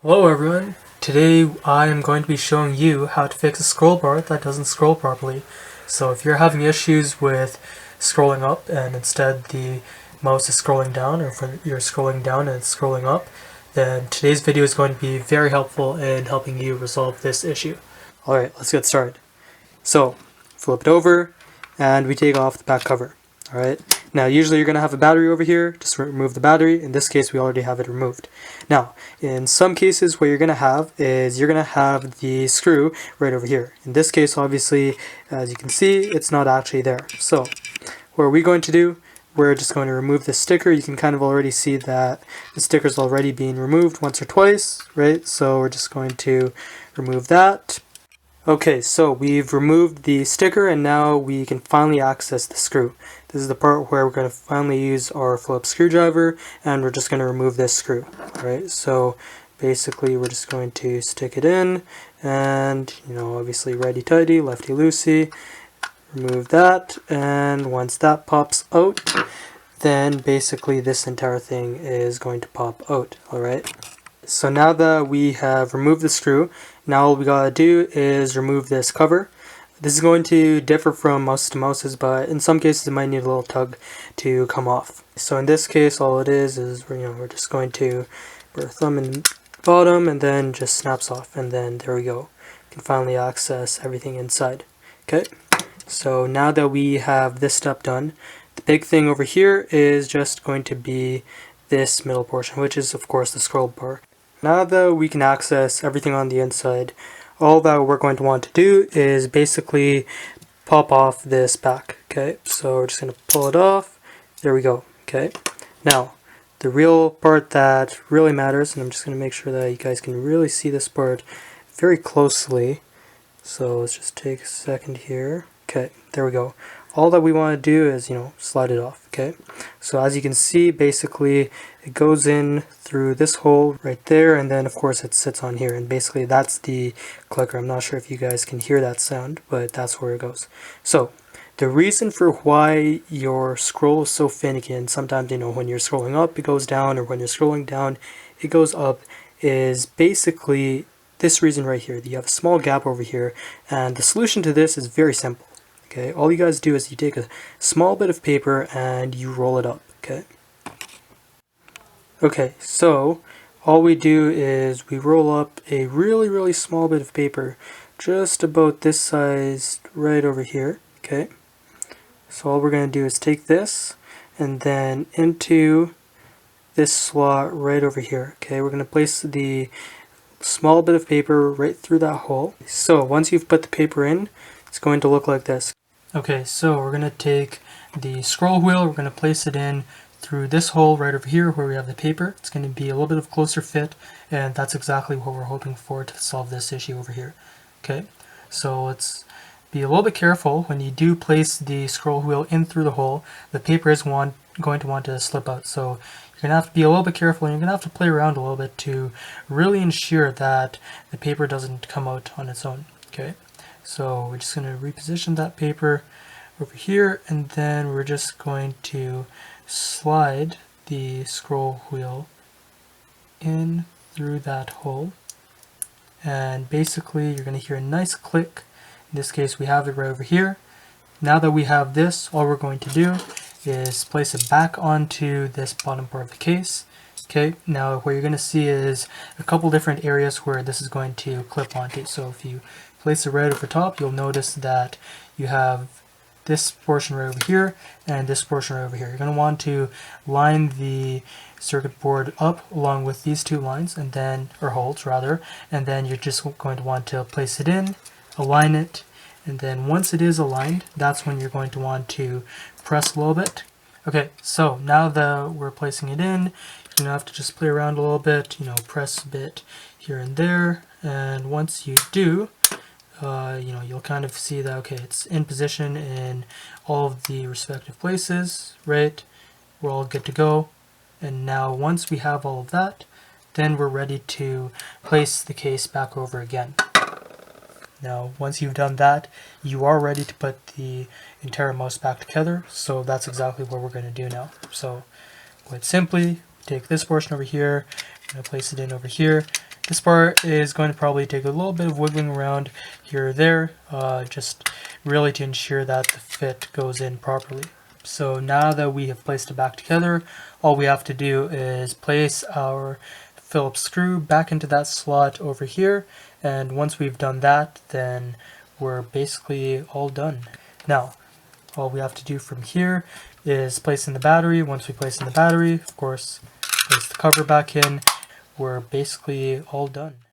Hello everyone, today I am going to be showing you how to fix a scroll bar that doesn't scroll properly. So if you're having issues with scrolling up and instead the mouse is scrolling down, or if you're scrolling down and it's scrolling up, then today's video is going to be very helpful in helping you resolve this issue. Alright, let's get started. So flip it over and we take off the back cover. Alright, now usually you're going to have a battery over here, just remove the battery. In this case we already have it removed. Now, in some cases what you're going to have is you're going to have the screw right over here. In this case, obviously, as you can see, it's not actually there. So, what are we going to do? We're just going to remove this sticker. You can kind of already see that the sticker is already being removed once or twice, right? So we're just going to remove that. Okay, so we've removed the sticker and now we can finally access the screw. This is the part where we're going to finally use our Phillips screwdriver and we're just going to remove this screw. Right, so basically we're just going to stick it in and, obviously righty tighty, lefty loosey, remove that, and once that pops out, then basically this entire thing is going to pop out. Alright, so now that we have removed the screw, now all we gotta do is remove this cover. This is going to differ from mouse to mouses, but in some cases it might need a little tug to come off. So in this case, all it is we're just going to put our thumb in the bottom and then just snaps off, and then there we go. You can finally access everything inside. Okay, so now that we have this step done, the big thing over here is just going to be this middle portion, which is of course the scroll bar. Now that we can access everything on the inside, all that we're going to want to do is basically pop off this back. Okay, so we're just going to pull it off. There we go. Okay, now the real part that really matters, and I'm just going to make sure that you guys can really see this part very closely. So let's just take a second here. Okay, there we go. All that we want to do is, slide it off. Okay, so as you can see, basically it goes in through this hole right there, and then of course it sits on here, and basically that's the clicker. I'm not sure if you guys can hear that sound, but that's where it goes. So the reason for why your scroll is so finicky, and sometimes when you're scrolling up it goes down, or when you're scrolling down it goes up, is basically this reason right here. You have a small gap over here, and the solution to this is very simple. Okay, all you guys do is you take a small bit of paper and you roll it up. Okay, so all we do is we roll up a really small bit of paper, just about this size right over here. Okay, so all we're going to do is take this and then into this slot right over here. Okay, we're going to place the small bit of paper right through that hole. So once you've put the paper in, it's going to look like this. Okay, so we're going to take the scroll wheel, we're going to place it in through this hole right over here where we have the paper. It's going to be a little bit of closer fit, and that's exactly what we're hoping for to solve this issue over here. Okay, so let's be a little bit careful when you do place the scroll wheel in through the hole. The paper is going to want to slip out, so you're going to have to be a little bit careful, and you're going to have to play around a little bit to really ensure that the paper doesn't come out on its own. Okay, so we're just going to reposition that paper over here, and then we're just going to slide the scroll wheel in through that hole, and basically you're going to hear a nice click. In this case we have it right over here. Now that we have this, all we're going to do is place it back onto this bottom part of the case. Okay, now what you're going to see is a couple different areas where this is going to clip onto. So if you place it right over top, you'll notice that you have this portion right over here and this portion right over here. You're going to want to line the circuit board up along with these two lines, and then, or holes rather, and then you're just going to want to place it in, align it, and then once it is aligned, that's when you're going to want to press a little bit. Okay, so now that we're placing it in, you're going to have to just play around a little bit, press a bit here and there, and once you do, you'll kind of see that, okay, it's in position in all of the respective places, right? We're all good to go. And now once we have all of that, then we're ready to place the case back over again. Now, once you've done that, you are ready to put the entire mouse back together, so that's exactly what we're going to do now. So, quite simply, take this portion over here, I'm going to place it in over here, This part is going to probably take a little bit of wiggling around here or there, just really to ensure that the fit goes in properly. So now that we have placed it back together, all we have to do is place our Phillips screw back into that slot over here, and once we've done that, then we're basically all done. Now, all we have to do from here is place in the battery. Once we place in the battery, of course, place the cover back in, we're basically all done.